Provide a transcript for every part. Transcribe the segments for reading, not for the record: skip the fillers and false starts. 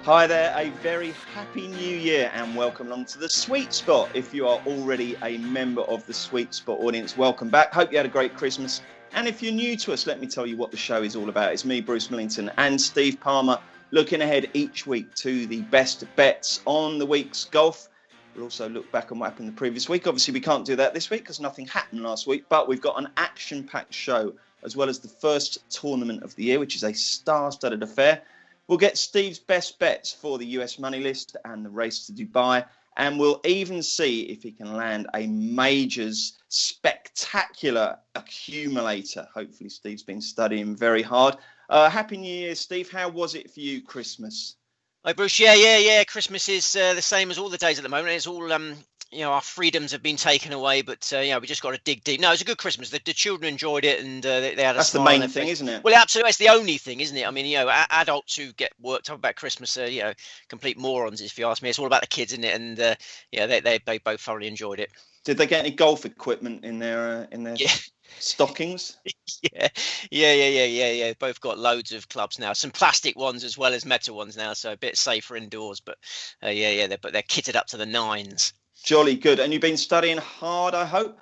Hi there, a very happy new year and welcome along to the Sweet Spot. If you are already a member of the Sweet Spot audience, welcome back. Hope you had a great Christmas. And if you're new to us, let me tell you what the show is all about. It's me, Bruce Millington, and Steve Palmer, looking ahead each week to the best bets on the week's golf. We'll also look back on what happened the previous week. Obviously, we can't do that this week because nothing happened last week, but we've got an action-packed show, as well as the first tournament of the year, which is a star-studded affair. We'll get Steve's best bets for the US Money List and the race to Dubai. And we'll even see if he can land a majors spectacular accumulator. Hopefully, Steve's been studying very hard. Happy New Year, Steve. How was it for you, Christmas? Hi, Bruce. Yeah. Christmas is the same as all the days at the moment. It's all, our freedoms have been taken away, but, we just got to dig deep. No, it was a good Christmas. The children enjoyed it and they had a That's the main thing, isn't it? Well, absolutely. It's the only thing, isn't it? I mean, adults who get worked up about Christmas are, complete morons, if you ask me. It's all about the kids, isn't it? And, they both thoroughly enjoyed it. Did they get any golf equipment in their stockings? Yeah. Both got loads of clubs now. Some plastic ones as well as metal ones now, so a bit safer indoors. But they're kitted up to the nines. Jolly good. And you've been studying hard, I hope.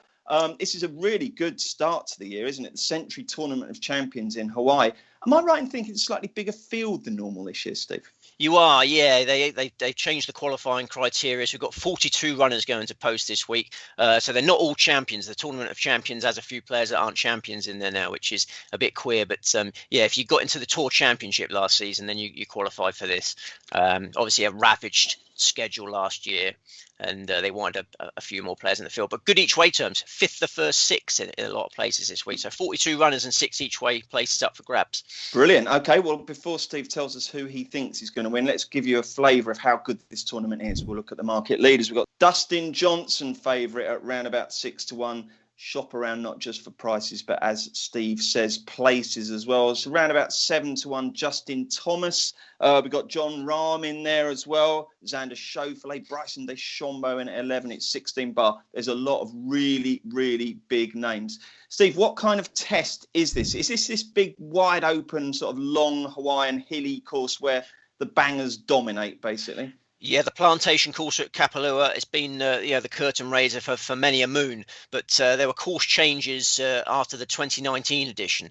This is a really good start to the year, isn't it? The Sentry Tournament of Champions in Hawaii. Am I right in thinking it's a slightly bigger field than normal this year, Steve? You are, yeah. They changed the qualifying criteria. So we've got 42 runners going to post this week. So they're not all champions. The Tournament of Champions has a few players that aren't champions in there now, which is a bit queer. But if you got into the Tour Championship last season, then you qualify for this. Obviously, a ravaged schedule last year, and they wanted a few more players in the field. But good each way terms, fifth the first six in a lot of places this week. So 42 runners and 6 each way places up for grabs. Brilliant. Okay, well, before Steve tells us who he thinks is going to win, let's give you a flavour of how good this tournament is. We'll look at the market leaders. We've got Dustin Johnson favourite at around about 6-1. Shop around not just for prices, but as Steve says, places as well. It's around about 7-1. Justin Thomas. We've got John Rahm in there as well. Xander Schauffele, Bryson DeChambeau in at 11. It's 16 bar. There's a lot of really, really big names. Steve, what kind of test is this? Is this big, wide open, sort of long Hawaiian hilly course where the bangers dominate, basically? Yeah, the plantation course at Kapalua has been the curtain raiser for many a moon. But there were course changes after the 2019 edition,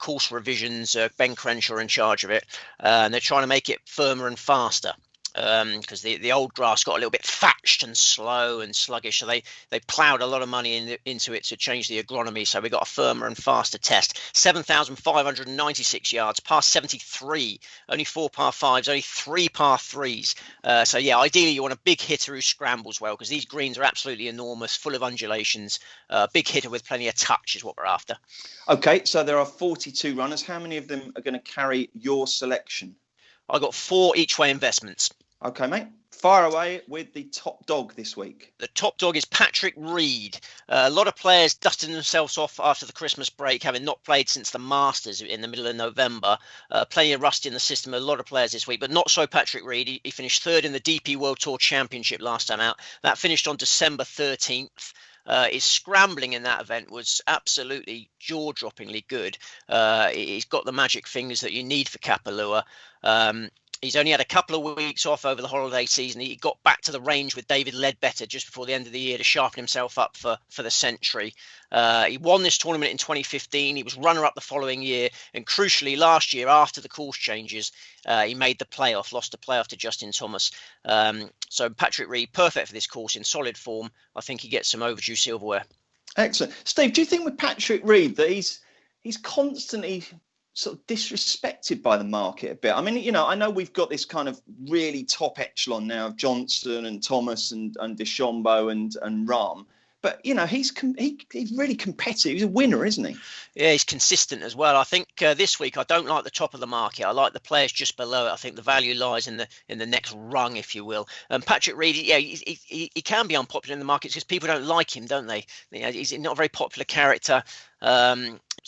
course revisions. Ben Crenshaw in charge of it, and they're trying to make it firmer and faster. Because the old grass got a little bit thatched and slow and sluggish, so they ploughed a lot of money into it to change the agronomy. So we got a firmer and faster test. 7,596 yards, par 73, only 4 par 5s, only 3 par 3s. Ideally you want a big hitter who scrambles well, because these greens are absolutely enormous, full of undulations. Big hitter with plenty of touch is what we're after. Okay, so there are 42 runners. How many of them are going to carry your selection? I got 4 each way investments. Okay, mate. Fire away with the top dog this week. The top dog is Patrick Reed. A lot of players dusting themselves off after the Christmas break, having not played since the Masters in the middle of November. Plenty of rust in the system, a lot of players this week, but not so Patrick Reed. He finished third in the DP World Tour Championship last time out. That finished on December 13th. His scrambling in that event was absolutely jaw-droppingly good. He's got the magic fingers that you need for Kapalua. He's only had a couple of weeks off over the holiday season. He got back to the range with David Ledbetter just before the end of the year to sharpen himself up for the Sentry. He won this tournament in 2015. He was runner-up the following year. And crucially, last year, after the course changes, he made the playoff, lost the playoff to Justin Thomas. So Patrick Reed, perfect for this course, in solid form. I think he gets some overdue silverware. Excellent. Steve, do you think with Patrick Reed that he's constantly sort of disrespected by the market a bit? I mean, I know we've got this kind of really top echelon now of Johnson and Thomas and DeChambeau and Rahm, but he's really competitive. He's a winner, isn't he? Yeah, he's consistent as well. I think this week I don't like the top of the market. I like the players just below it. I think the value lies in the next rung, if you will. Patrick Reed, he can be unpopular in the markets because people don't like him, don't they? He's not a very popular character.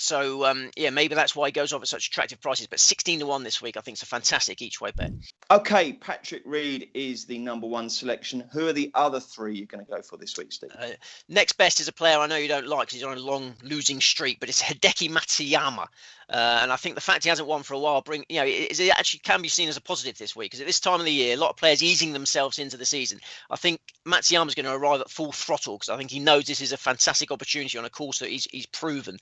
So maybe that's why he goes off at such attractive prices. But 16-1 this week, I think, is a fantastic each way bet. Okay, Patrick Reed is the number one selection. Who are the other three you're going to go for this week, Steve? Next best is a player I know you don't like because he's on a long losing streak, but it's Hideki Matsuyama. And I think the fact he hasn't won for a while it actually can be seen as a positive this week, because at this time of the year, a lot of players easing themselves into the season. I think Matsuyama's going to arrive at full throttle because I think he knows this is a fantastic opportunity on a course that he's proven.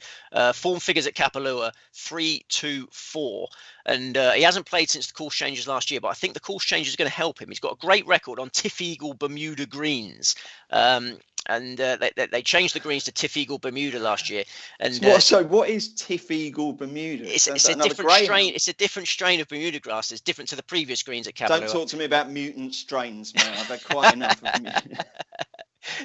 Form figures at Kapalua 3-2-4, and he hasn't played since the course changes last year, but I think the course change is going to help him. He's got a great record on Tiff Eagle Bermuda greens. And they changed the greens to Tiff Eagle Bermuda last year. And so what is Tiff Eagle Bermuda? It's a different strain. It's a different strain of Bermuda grass. It's different to the previous greens at Kapalua. Don't talk to me about mutant strains, mate. I've had quite enough of them.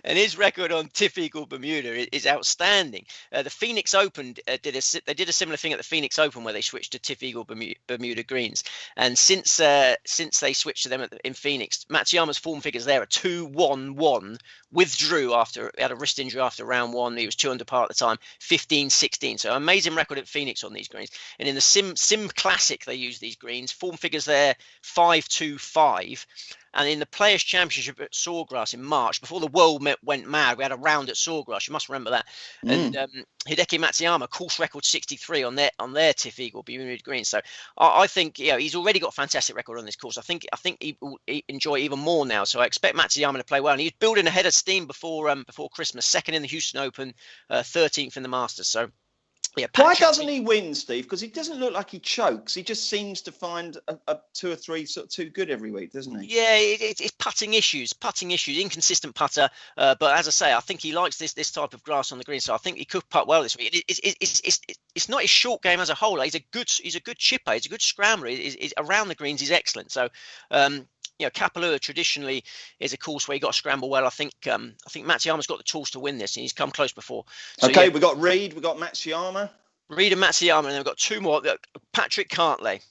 And his record on Tiff Eagle Bermuda is outstanding. The Phoenix Open did a similar thing at the Phoenix Open where they switched to Tiff Eagle Bermuda greens. And since they switched to them in Phoenix, Matsuyama's form figures there are 2-1-1. Withdrew after he had a wrist injury after round one. He was 2 under par at the time, 15-16. So amazing record at Phoenix on these greens. And in the Sim Classic, they use these greens. Form figures there 5-2-5. And in the Players' Championship at Sawgrass in March, before the world went mad, we had a round at Sawgrass. You must remember that. And Hideki Matsuyama, course record 63 on their Tiff Eagle Bermuda green. So I think he's already got a fantastic record on this course. I think he will enjoy even more now. So I expect Matsuyama to play well. And he's building ahead of steam before Christmas. Second in the Houston Open, 13th in the Masters. So. Yeah, why doesn't he win, Steve? Because he doesn't look like he chokes. He just seems to find a 2 or 3 sort of too good every week, doesn't he? Yeah, it's putting issues, inconsistent putter. But as I say, I think he likes this type of grass on the green, so I think he could putt well this week. It's not his short game as a whole. He's a good chipper. He's a good scrambler. He's around the greens, he's excellent. So. Kapalua traditionally is a course where you got to scramble well. I think Matsuyama's got the tools to win this, and he's come close before. So, okay, we got Reed, we got Matsuyama. Reed and Matsuyama, and then we've got 2 more. Patrick Cantlay,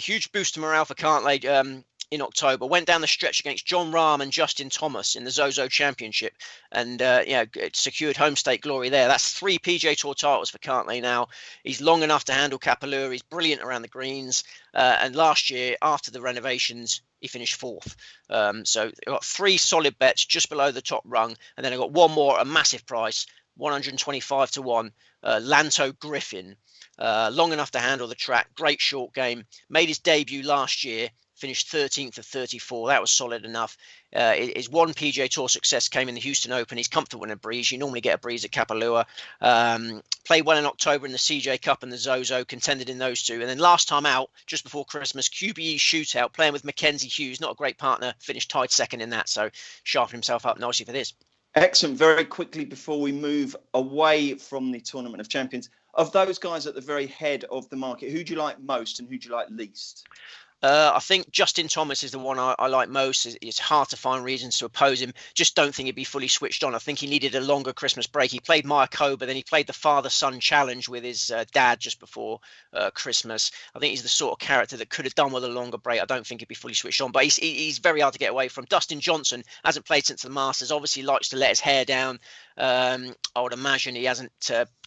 huge boost to morale for Cantlay in October. Went down the stretch against John Rahm and Justin Thomas in the Zozo Championship, and secured home state glory there. That's 3 PGA Tour titles for Cantlay now. He's long enough to handle Kapalua. He's brilliant around the greens. And last year, after the renovations, he finished 4th. So I've got 3 solid bets just below the top rung, and then I've got one more at a massive price, 125-1, Lanto Griffin. Long enough to handle the track, great short game, made his debut last year, finished 13th of 34. That was solid enough. His one PGA Tour success came in the Houston Open. He's comfortable in a breeze. You normally get a breeze at Kapalua. Played well in October in the CJ Cup and the Zozo, contended in those 2. And then last time out, just before Christmas, QBE shootout, playing with Mackenzie Hughes, not a great partner, finished tied 2nd in that. So sharpened himself up nicely for this. Excellent. Very quickly before we move away from the Tournament of Champions, of those guys at the very head of the market, who do you like most and who do you like least? I think Justin Thomas is the one I like most. It's hard to find reasons to oppose him. Just don't think he'd be fully switched on. I think he needed a longer Christmas break. He played Mayakoba, then he played the father-son challenge with his dad just before Christmas. I think he's the sort of character that could have done with a longer break. I don't think he'd be fully switched on, but he's very hard to get away from. Dustin Johnson hasn't played since the Masters. Obviously likes to let his hair down. I would imagine he hasn't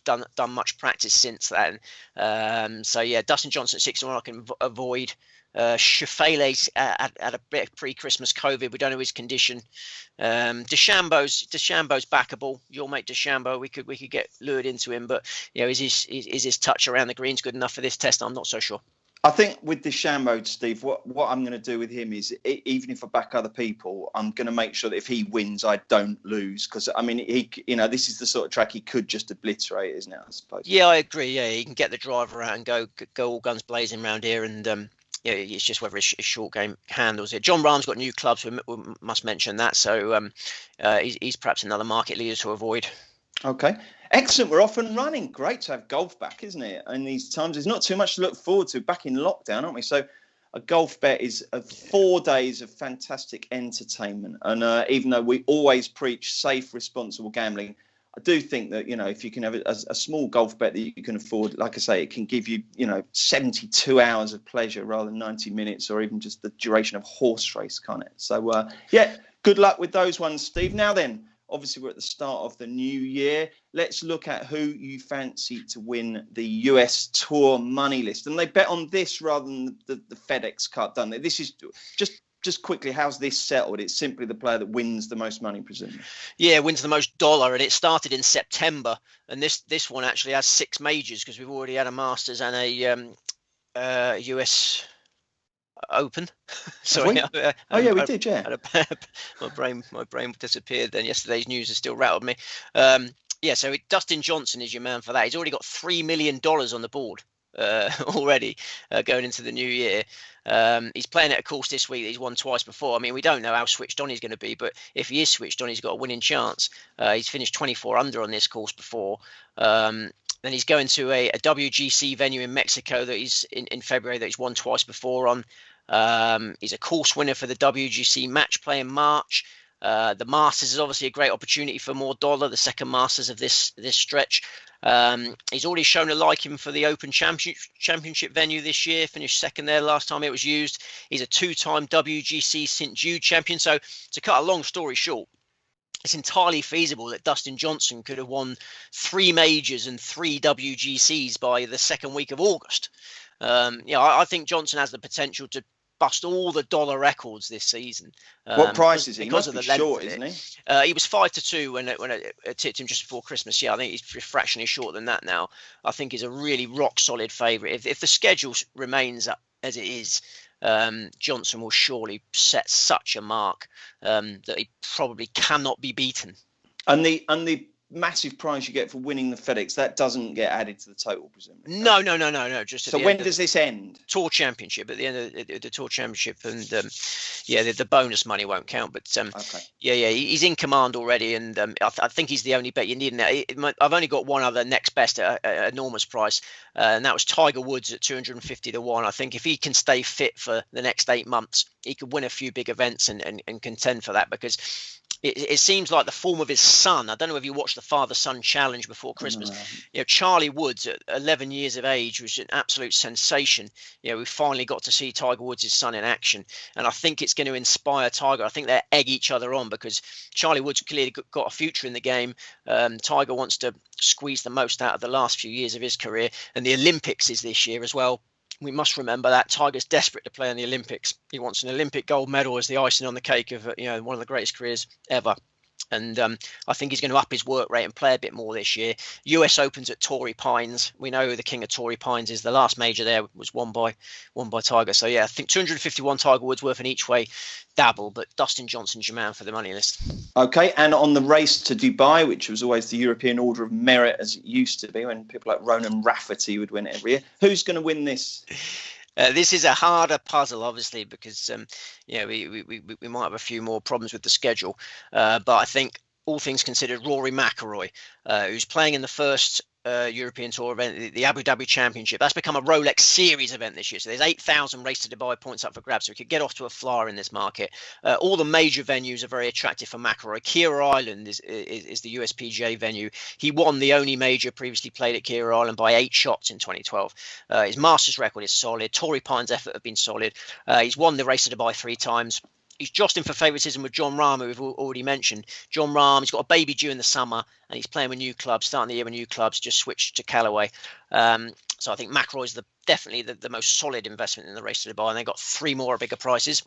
done much practice since then. Dustin Johnson at 6-1 I can avoid. Shafele's had a bit of pre-Christmas COVID. We don't know his condition. DeChambeau's backable. Your mate DeChambeau, we could get lured into him, but is his touch around the greens good enough for this test? I'm not so sure. I think with DeChambeau, Steve, what I'm going to do with him is, even if I back other people, I'm going to make sure that if he wins, I don't lose. Because, I mean, this is the sort of track he could just obliterate, isn't it, I suppose? Yeah, I agree. Yeah, he can get the driver out and go all guns blazing around here. And it's just whether his short game handles it. John Rahm's got new clubs. We must mention that. So he's perhaps another market leader to avoid. Okay. Excellent. We're off and running. Great to have golf back, isn't it? In these times, there's not too much to look forward to. Back in lockdown, aren't we? So a golf bet is 4 days of fantastic entertainment. And even though we always preach safe, responsible gambling, I do think that, if you can have a small golf bet that you can afford, like I say, it can give you, 72 hours of pleasure rather than 90 minutes or even just the duration of horse race, can't it? So, good luck with those ones, Steve. Now then, Obviously, we're at the start of the new year. Let's look at who you fancy to win the US Tour Money List. And they bet on this rather than the FedEx Cup, don't they? This is just quickly, how's this settled? It's simply the player that wins the most money, presumably. Yeah, wins the most dollar, and it started in September. And this one actually has 6 majors because we've already had a Masters and a US Open. Sorry. We did, yeah. My brain disappeared then. Yesterday's news has still rattled me. So Dustin Johnson is your man for that. He's already got $3 million on the board already going into the new year. He's playing at a course this week that he's won twice before. I mean, we don't know how switched on he's going to be, but if he is switched on, he's got a winning chance. He's finished 24 under on this course before. Then he's going to a WGC venue in Mexico that he's in February that he's won twice before on. He's a course winner for the WGC match play in March. The Masters is obviously a great opportunity for more dollar, the second Masters of this stretch. He's already shown a liking for the Open Championship venue this year, finished second there last time it was used. He's a 2-time WGC St. Jude champion. So to cut a long story short, it's entirely feasible that Dustin Johnson could have won 3 majors and 3 WGCs by the second week of August. I think Johnson has the potential to bust all the dollar records this season. What price is he? Because he of the short, length isn't he? He was 5-2 when it tipped him just before Christmas. Yeah, I think he's fractionally short than that now. I think he's a really rock solid favourite. If the schedule remains as it is, Johnson will surely set such a mark that he probably cannot be beaten. And the massive prize you get for winning the FedEx, that doesn't get added to the total, presumably. No. Just so when does this end? Tour Championship, at the end of the Tour Championship, and the bonus money won't count. But he's in command already, and I think he's the only bet you need. I've only got one other next best at an enormous price, and that was Tiger Woods at 250 to 1. I think if he can stay fit for the next 8 months, he could win a few big events and contend for that, because it seems like the form of his son. I don't know if you watched the father-son challenge before Christmas. Charlie Woods at 11 years of age was an absolute sensation. We finally got to see Tiger Woods' son in action, and I think it's going to inspire Tiger. I think they egg each other on, because Charlie Woods clearly got a future in the game. Tiger wants to squeeze the most out of the last few years of his career, and the Olympics is this year as well. We must remember that Tiger's desperate to play in the Olympics. He wants an Olympic gold medal as the icing on the cake of one of the greatest careers ever. And I think he's going to up his work rate and play a bit more this year. US Opens at Torrey Pines. We know who the king of Torrey Pines is. The last major there was won by Tiger. So yeah, I think 251 Tiger Woods worth in each way dabble, but Dustin Johnson's your man for the money list. Okay, and on the race to Dubai, which was always the European Order of Merit as it used to be, when people like Ronan Rafferty would win it every year. Who's going to win this? This is a harder puzzle, obviously, because we might have a few more problems with the schedule. But I think, all things considered, Rory McIlroy, who's playing in the first European Tour event, the Abu Dhabi Championship. That's become a Rolex Series event this year. So there's 8,000 race to Dubai points up for grabs. So we could get off to a flyer in this market. All the major venues are very attractive for McIlroy. Kira Island is the US PGA venue. He won the only major previously played at Kira Island by 8 shots in 2012. His Masters record is solid. Torrey Pines' effort have been solid. He's won the race to Dubai 3 times. He's jostling for favouritism with John Rahm, who we've already mentioned. John Rahm, he's got a baby due in the summer, and he's playing with new clubs, starting the year with new clubs, just switched to Callaway. So I think McIlroy's definitely the most solid investment in the race to Dubai, and they've got 3 more bigger prices.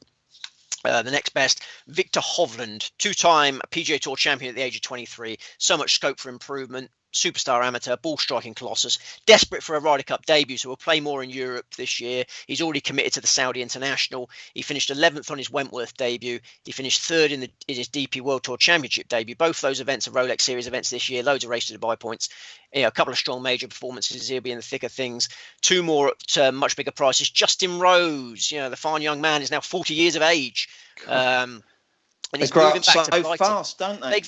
The next best, Victor Hovland, 2-time PGA Tour champion at the age of 23. So much scope for improvement. Superstar amateur, ball striking colossus, desperate for a Ryder Cup debut, so will play more in Europe this year. He's already committed to the Saudi International. He finished 11th on his Wentworth debut. He finished 3rd in his DP World Tour Championship debut. Both those events are Rolex Series events this year. Loads of race to Dubai points. A couple of strong major performances. He'll be in the thick of things. 2 more at much bigger prices. Justin Rose, the fine young man, is now 40 years of age. And he's moving back to Brighton. Fast, don't they?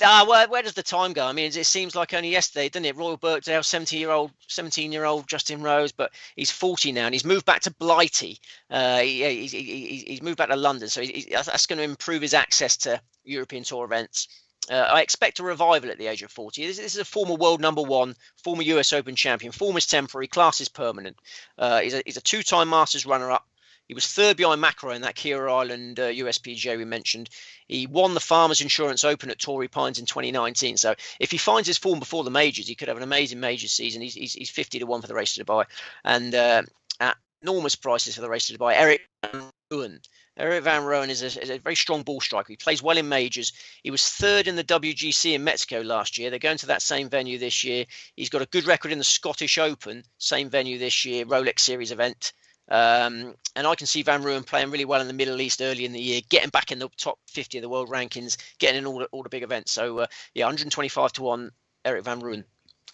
Where does the time go? I mean, it seems like only yesterday, doesn't it? Royal Birkdale, 17-year-old Justin Rose, but he's 40 now, and he's moved back to Blighty. He's moved back to London, so that's going to improve his access to European Tour events. I expect a revival at the age of 40. This is a former world number 1, former US Open champion. Form is temporary, class is permanent. He's a 2-time Masters runner-up. He was third behind McIlroy in that Keir Island USPGA we mentioned. He won the Farmers Insurance Open at Torrey Pines in 2019. So if he finds his form before the majors, he could have an amazing majors season. He's 50-1 for the race to Dubai, and at enormous prices for the race to Dubai. Eric Van Rooyen. Eric Van Rooyen is a very strong ball striker. He plays well in majors. He was third in the WGC in Mexico last year. They're going to that same venue this year. He's got a good record in the Scottish Open, same venue this year, Rolex Series event. And I can see Van Rooyen playing really well in the Middle East early in the year, getting back in the top 50 of the world rankings, getting in all the big events. So, 125-1, Eric Van Rooyen.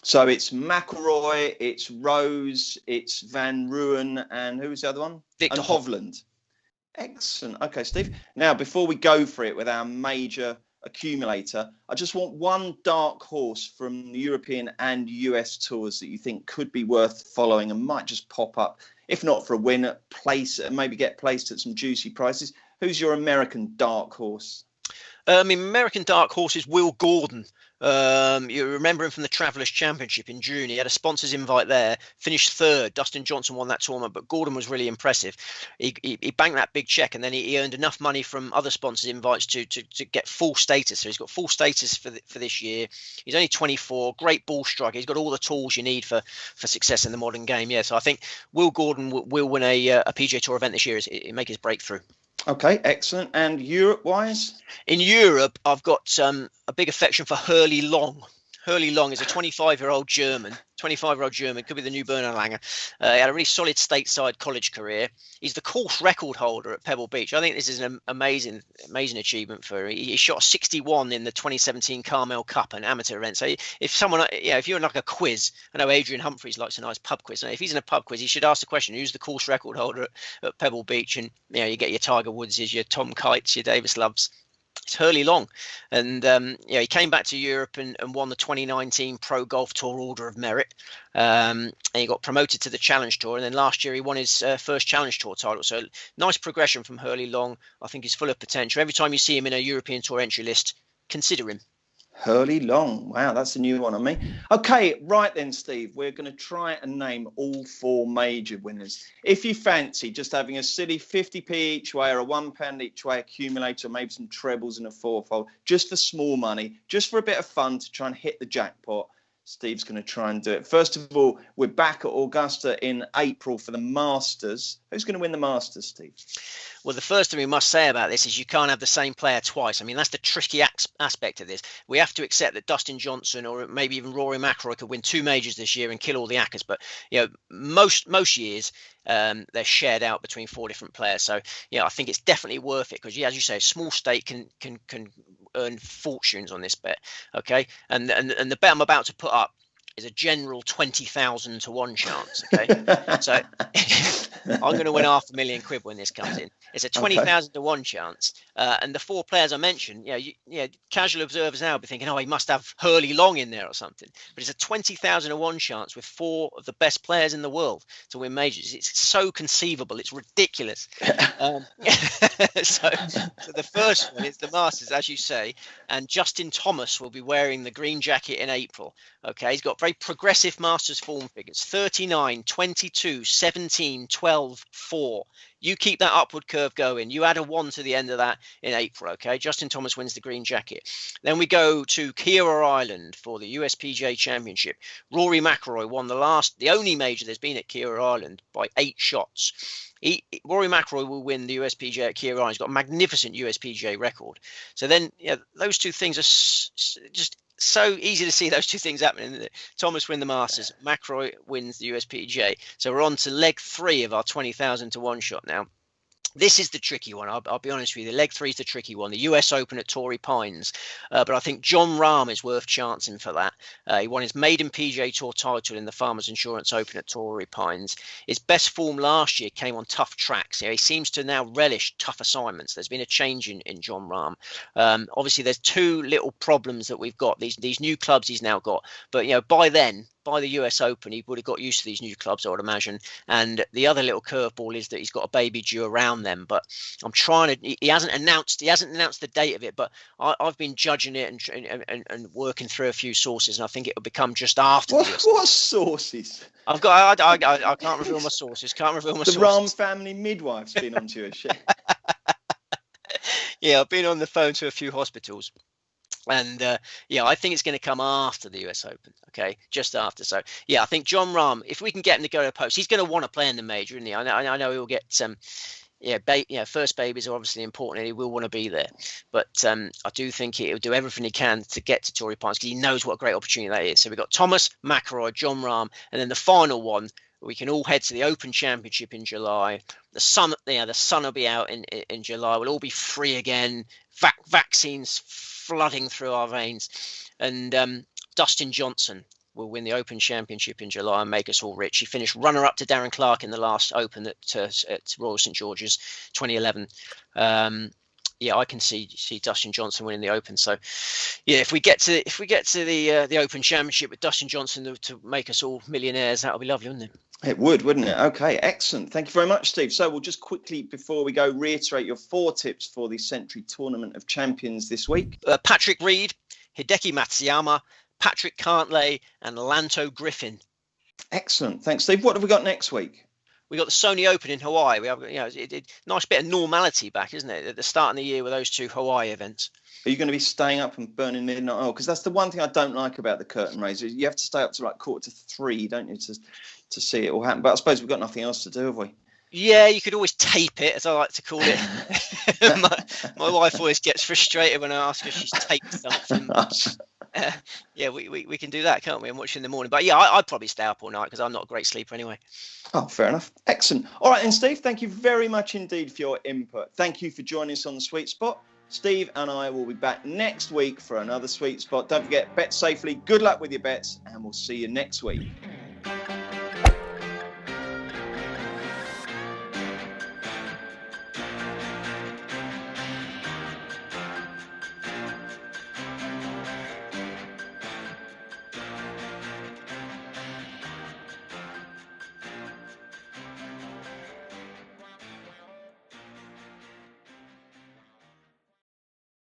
So it's McIlroy, it's Rose, it's Van Rooyen, and who was the other one? Victor Hovland. Excellent. Okay, Steve. Now, before we go for it with our major accumulator, I just want one dark horse from the European and US tours that you think could be worth following and might just pop up, if not for a win, maybe get placed at some juicy prices. Who's your American dark horse? American dark horse is Will Gordon. You remember him from the Travelers Championship in June. He had a sponsors invite there, finished third. Dustin Johnson won that tournament, but Gordon was really impressive. He banked that big check, and then he earned enough money from other sponsors invites to get full status. So he's got full status for this year. He's only 24, great ball striker. He's got all the tools you need for success in the modern game. Yeah, so I think Will Gordon will win a PGA Tour event this year. He make his breakthrough. Okay, excellent. And Europe-wise? In Europe, I've got a big affection for Hurley Long. Hurley Long is a 25-year-old German. Could be the new Bernard Langer. He had a really solid stateside college career. He's the course record holder at Pebble Beach. I think this is an amazing achievement for him. He shot 61 in the 2017 Carmel Cup, an amateur event. So if you're in like a quiz, I know Adrian Humphreys likes a nice pub quiz. And if he's in a pub quiz, he should ask the question, who's the course record holder at Pebble Beach? And you get your Tiger Woodses, your Tom Kites, your Davis Loves. It's Hurley Long, and he came back to Europe and won the 2019 Pro Golf Tour Order of Merit, and he got promoted to the Challenge Tour, and then last year he won his first Challenge Tour title. So nice progression from Hurley Long. I think he's full of potential. Every time you see him in a European Tour entry list, consider him. Hurley Long. Wow, that's a new one on me. Okay, right then, Steve, we're going to try and name all four major winners. If you fancy just having a silly 50p each way or a £1 each way accumulator, maybe some trebles and a fourfold, just for small money, just for a bit of fun to try and hit the jackpot, Steve's going to try and do it. First of all, we're back at Augusta in April for the Masters. Who's going to win the Masters, Steve? Well, the first thing we must say about this is you can't have the same player twice. I mean, that's the tricky aspect of this. We have to accept that Dustin Johnson or maybe even Rory McIlroy could win two majors this year and kill all the Ackers. But, most years they're shared out between four different players. So, I think it's definitely worth it because, as you say, a small stake can earn fortunes on this bet. OK, and the bet I'm about to put up is a general 20,000 to 1 chance. Okay, so I'm going to win £500,000 when this comes in. It's a 20,000 to 1 chance, and the four players I mentioned, casual observers now will be thinking, oh, he must have Hurley Long in there or something. But it's a 20,000 to 1 chance with four of the best players in the world to win majors. It's so conceivable, it's ridiculous. So the first one is the Masters, as you say, and Justin Thomas will be wearing the green jacket in April. Okay, he's got very progressive Masters form figures: 39, 22, 17, 12, 4. You keep that upward curve going. You add a 1 to the end of that in April. Okay, Justin Thomas wins the green jacket. Then we go to Keir Island for the PGA Championship. Rory McIlroy won the only major there's been at Keir Island by 8 shots. Rory McIlroy will win the PGA at Keir Island. He's got a magnificent PGA record. So then, those two things are just so easy to see those two things happening. Thomas win the Masters, McIlroy wins the PGA. So we're on to leg 3 of our 20,000 to 1 shot now. This is the tricky one. I'll be honest with you. Leg 3 is the tricky one. The US Open at Torrey Pines. But I think Jon Rahm is worth chancing for that. He won his maiden PGA Tour title in the Farmers Insurance Open at Torrey Pines. His best form last year came on tough tracks. He seems to now relish tough assignments. There's been a change in Jon Rahm. Obviously, there's two little problems that we've got. These new clubs he's now got. But, by then by the US Open, he would have got used to these new clubs, I would imagine. And the other little curveball is that he's got a baby due around them. But I'm trying to. He hasn't announced the date of it, but I've been judging it and working through a few sources, and I think it will become just after. What sources? I've got. I can't reveal my sources. The Rahm family midwife's been onto your shit. Yeah, I've been on the phone to a few hospitals. And I think it's going to come after the US Open, okay, just after. So I think Jon Rahm, if we can get him to go to the post, he's going to want to play in the major, isn't he? I know he'll get first babies are obviously important, and he will want to be there. But I do think he'll do everything he can to get to Torrey Pines, because he knows what a great opportunity that is. So we've got Thomas, McIlroy, Jon Rahm, and then the final one. We can all head to the Open Championship in July. The sun will be out in July. We'll all be free again. Vaccines flooding through our veins, and Dustin Johnson will win the Open Championship in July and make us all rich. He finished runner-up to Darren Clarke in the last Open at Royal St George's 2011. I can see Dustin Johnson winning the Open. So, if we get to the Open Championship with Dustin Johnson to make us all millionaires, that would be lovely, wouldn't it? It would, wouldn't it? Okay, excellent. Thank you very much, Steve. So we'll just quickly, before we go, reiterate your 4 tips for the Sentry Tournament of Champions this week. Patrick Reed, Hideki Matsuyama, Patrick Cantlay, and Lanto Griffin. Excellent. Thanks, Steve. What have we got next week? We got the Sony Open in Hawaii. We have, nice bit of normality back, isn't it? At the start of the year with those 2 Hawaii events. Are you going to be staying up and burning midnight oil? Because that's the one thing I don't like about the curtain raiser. You have to stay up to like 2:45, don't you, to see it all happen? But I suppose we've got nothing else to do, have we? Yeah, you could always tape it, as I like to call it. my wife always gets frustrated when I ask her if she's taped something. We can do that, can't we? And watch in the morning. But I'd probably stay up all night because I'm not a great sleeper anyway. Oh, fair enough. Excellent. All right, and Steve, thank you very much indeed for your input. Thank you for joining us on the Sweet Spot. Steve and I will be back next week for another Sweet Spot. Don't forget, bet safely. Good luck with your bets, and we'll see you next week.